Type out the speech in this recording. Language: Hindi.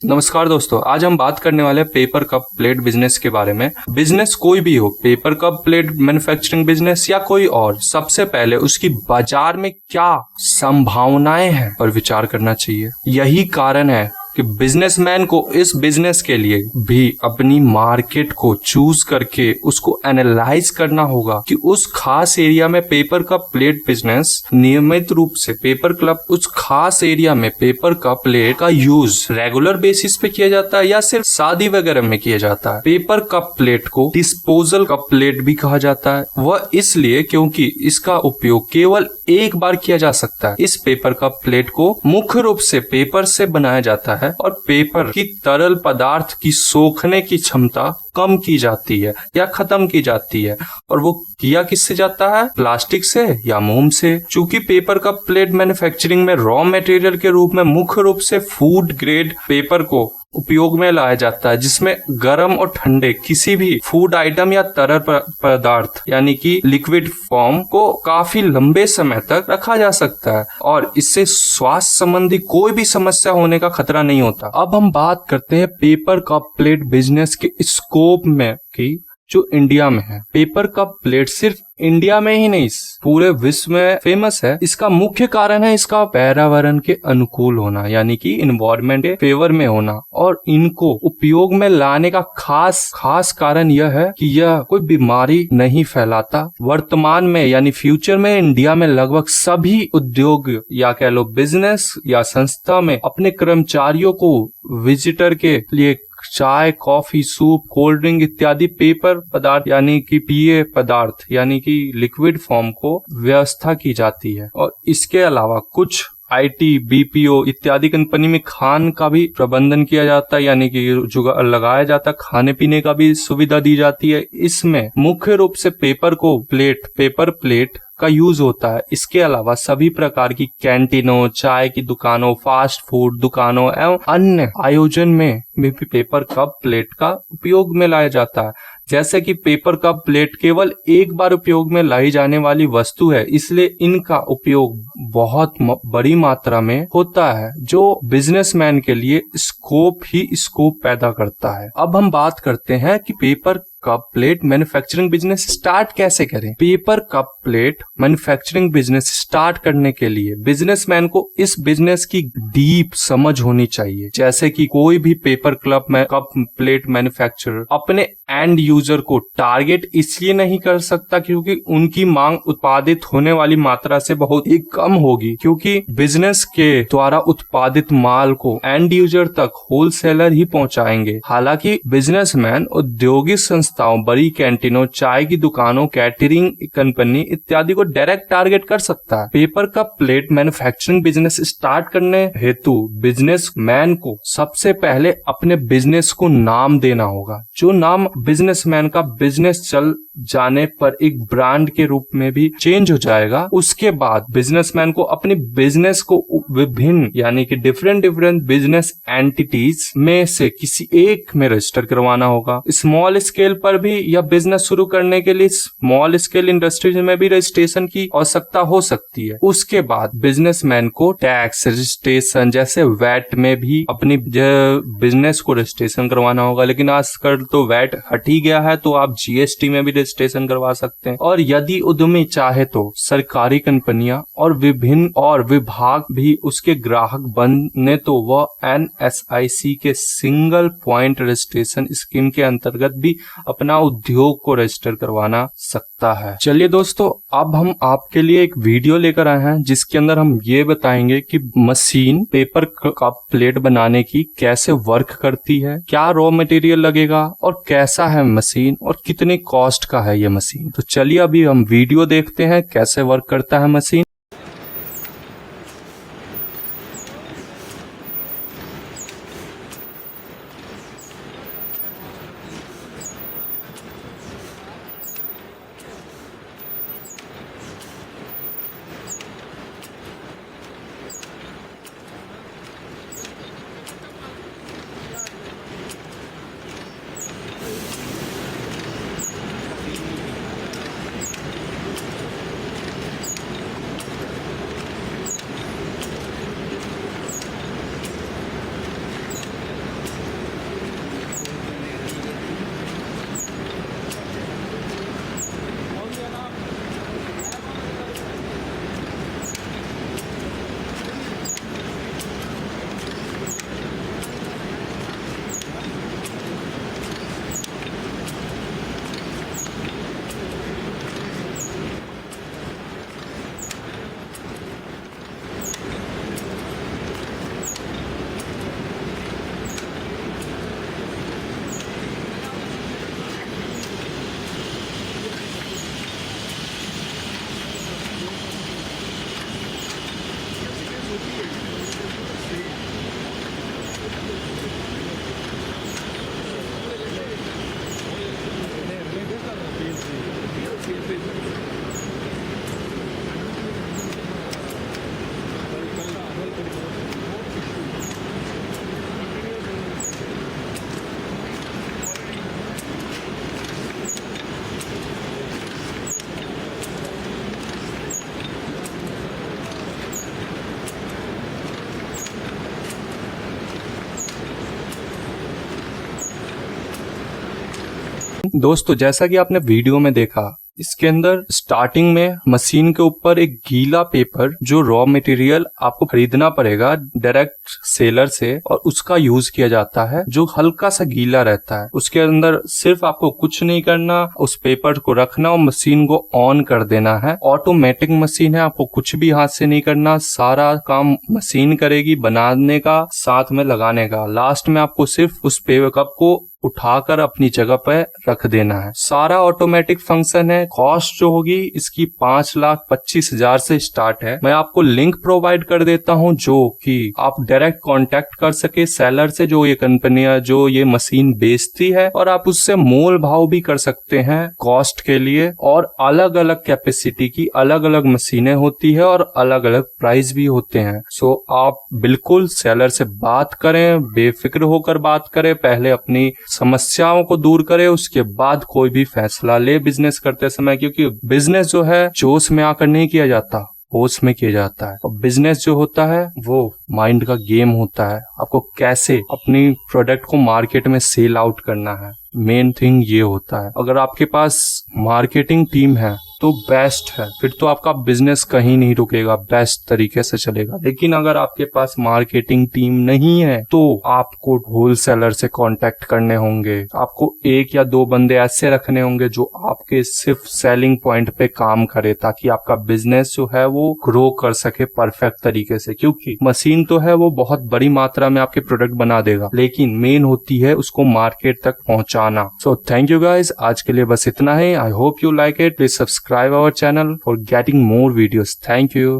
नमस्कार दोस्तों, आज हम बात करने वाले हैं पेपर कप प्लेट बिजनेस के बारे में। बिजनेस कोई भी हो, paper cup plate manufacturing business या कोई और, सबसे पहले उसकी बाजार में क्या संभावनाएं हैं पर विचार करना चाहिए। यही कारण है कि बिजनेसमैन को इस बिजनेस के लिए भी अपनी मार्केट को चूज करके उसको एनालाइज करना होगा कि उस खास एरिया में पेपर कप प्लेट बिजनेस नियमित रूप से पेपर कप उस खास एरिया में पेपर कप प्लेट का यूज रेगुलर बेसिस पे किया जाता है या सिर्फ शादी वगैरह में किया जाता है। पेपर कप प्लेट को डिस्पोजल कप प्लेट भी कहा जाता है, वह इसलिए क्योंकि इसका उपयोग केवल एक बार किया जा सकता है। इस पेपर कप प्लेट को मुख्य रूप से पेपर से बनाया जाता है और पेपर की तरल पदार्थ की सोखने की क्षमता कम की जाती है या खत्म की जाती है, और वो किया किससे जाता है? प्लास्टिक से या मोम से। चूंकि पेपर कप प्लेट मैन्युफैक्चरिंग में रॉ मटेरियल के रूप में मुख्य रूप से फूड ग्रेड पेपर को उपयोग में लाया जाता है, जिसमें गर्म और ठंडे किसी भी फूड आइटम या तरल पदार्थ यानी कि लिक्विड फॉर्म को काफी लंबे समय तक रखा जा सकता है और इससे स्वास्थ्य संबंधी कोई भी समस्या होने का खतरा नहीं होता। अब हम बात करते हैं पेपर कप प्लेट बिजनेस के स्कोप में की जो इंडिया में है। पेपर कप प्लेट सिर्फ इंडिया में ही नहीं पूरे विश्व में फेमस है। इसका मुख्य कारण है इसका पर्यावरण के अनुकूल होना, यानी कि इन्वायरमेंट के फेवर में होना, और इनको उपयोग में लाने का खास कारण यह है कि यह कोई बीमारी नहीं फैलाता। वर्तमान में यानी फ्यूचर में इंडिया में लगभग सभी उद्योग या कह लो बिजनेस या संस्था में अपने कर्मचारियों को विजिटर के लिए चाय, कॉफी, सूप, कोल्ड ड्रिंक इत्यादि पेपर पदार्थ यानी कि पेय पदार्थ यानी कि लिक्विड फॉर्म को व्यवस्था की जाती है। और इसके अलावा कुछ IT, BPO इत्यादि कंपनी में खान का भी प्रबंधन किया जाता है, यानी कि जुगाड़ लगाया जाता है, खाने पीने का भी सुविधा दी जाती है। इसमें मुख्य रूप से पेपर प्लेट का यूज होता है। इसके अलावा सभी प्रकार की कैंटीनों, चाय की दुकानों, फास्ट फूड दुकानों एवं अन्य आयोजन में भी पेपर कप प्लेट का उपयोग में लाया जाता है। जैसे कि पेपर कप प्लेट केवल एक बार उपयोग में लाई जाने वाली वस्तु है, इसलिए इनका उपयोग बहुत बड़ी मात्रा में होता है, जो बिजनेसमैन के लिए स्कोप पैदा करता है। अब हम बात करते हैं कि paper cup plate manufacturing business start कैसे करें। Paper cup plate manufacturing business start करने के लिए बिजनेसमैन को इस बिजनेस की डीप समझ होनी चाहिए। जैसे कि कोई भी पेपर कप प्लेट मैन्युफैक्चरर अपने एंड यूजर को टारगेट इसलिए नहीं कर सकता क्योंकि उनकी मांग उत्पादित होने वाली मात्रा से बहुत ही कम होगी, क्योंकि बिजनेस के द्वारा उत्पादित माल को एंड यूजर तक होलसेलर ही पहुंचाएंगे। हालांकि बिजनेसमैन औद्योगिक संस्थाओं, बड़ी कैंटीनों, चाय की दुकानों, कैटरिंग कंपनी इत्यादि को डायरेक्ट टारगेट कर सकता है। Paper cup plate manufacturing business start करने हेतु बिजनेसमैन को सबसे पहले अपने बिजनेस को नाम देना होगा, जो नाम बिजनेसमैन का बिजनेस चल जाने पर एक ब्रांड के रूप में भी चेंज हो जाएगा। उसके बाद बिजनेसमैन को अपने बिजनेस को विभिन्न यानी कि डिफरेंट बिजनेस एंटिटीज में से किसी एक में रजिस्टर करवाना होगा। स्मॉल स्केल पर भी या बिजनेस शुरू करने के लिए स्मॉल स्केल इंडस्ट्रीज में भी रजिस्ट्रेशन की आवश्यकता हो सकती है। उसके बाद बिजनेसमैन को टैक्स रजिस्ट्रेशन जैसे वैट में भी अपनी बिजनेस को रजिस्ट्रेशन करवाना होगा, लेकिन आजकल तो वैट हट ही गया है, तो आप GST में भी रजिस्ट्रेशन करवा सकते हैं। और यदि उद्यमी चाहे तो सरकारी कंपनियां और विभिन्न और विभाग भी उसके ग्राहक बने तो वह NSIC के सिंगल पॉइंट रजिस्ट्रेशन स्कीम के अंतर्गत भी अपना उद्योग को रजिस्टर करवाना सकता है। चलिए दोस्तों, अब हम आपके लिए एक वीडियो लेकर आए हैं जिसके अंदर हम ये बताएंगे कि मशीन पेपर कप प्लेट बनाने की कैसे वर्क करती है, क्या रॉ मटेरियल लगेगा और कैसा है मशीन और कितने कॉस्ट का है ये मशीन। तो चलिए अभी हम वीडियो देखते हैं कैसे वर्क करता है मशीन। दोस्तों जैसा कि आपने वीडियो में देखा, इसके अंदर स्टार्टिंग में मशीन के ऊपर एक गीला पेपर, जो रॉ मटेरियल आपको खरीदना पड़ेगा डायरेक्ट सेलर से, और उसका यूज किया जाता है जो हल्का सा गीला रहता है। उसके अंदर सिर्फ आपको कुछ नहीं करना, उस पेपर को रखना और मशीन को ऑन कर देना है। ऑटोमेटिक मशीन है, आपको कुछ भी हाथ से नहीं करना, सारा काम मशीन करेगी, बनाने का साथ में लगाने का। लास्ट में आपको सिर्फ उस पेपर कप को उठाकर अपनी जगह पर रख देना है। सारा ऑटोमेटिक फंक्शन है। कॉस्ट जो होगी इसकी 5,25,000 से स्टार्ट है। मैं आपको लिंक प्रोवाइड कर देता हूं जो कि आप डायरेक्ट कांटेक्ट कर सके सेलर से, जो ये कंपनियां जो ये मशीन बेचती है, और आप उससे मोल भाव भी कर सकते हैं कॉस्ट के लिए। और अलग अलग कैपेसिटी की अलग अलग मशीनें होती है और अलग अलग प्राइस भी होते हैं। सो आप बिल्कुल सेलर से बात करें, बेफिक्र होकर बात करें, पहले अपनी समस्याओं को दूर करे, उसके बाद कोई भी फैसला ले बिजनेस करते समय। क्योंकि बिजनेस जो है जोश में आकर नहीं किया जाता, होश में किया जाता है। और बिजनेस जो होता है वो माइंड का गेम होता है। आपको कैसे अपनी प्रोडक्ट को मार्केट में सेल आउट करना है, मेन थिंग ये होता है। अगर आपके पास मार्केटिंग टीम है तो बेस्ट है, फिर तो आपका बिजनेस कहीं नहीं रुकेगा, बेस्ट तरीके से चलेगा। लेकिन अगर आपके पास मार्केटिंग टीम नहीं है तो आपको होलसेलर से कांटेक्ट करने होंगे। आपको 1 या 2 बंदे ऐसे रखने होंगे जो आपके सिर्फ सेलिंग पॉइंट पे काम करे, ताकि आपका बिजनेस जो है वो ग्रो कर सके परफेक्ट तरीके से। क्योंकि मशीन तो है वो बहुत बड़ी मात्रा में आपके प्रोडक्ट बना देगा, लेकिन मेन होती है उसको मार्केट तक पहुंचाना। सो थैंक यू गाइज, आज के लिए बस इतना ही। I hope you like it. Please subscribe our channel for getting more videos. Thank you.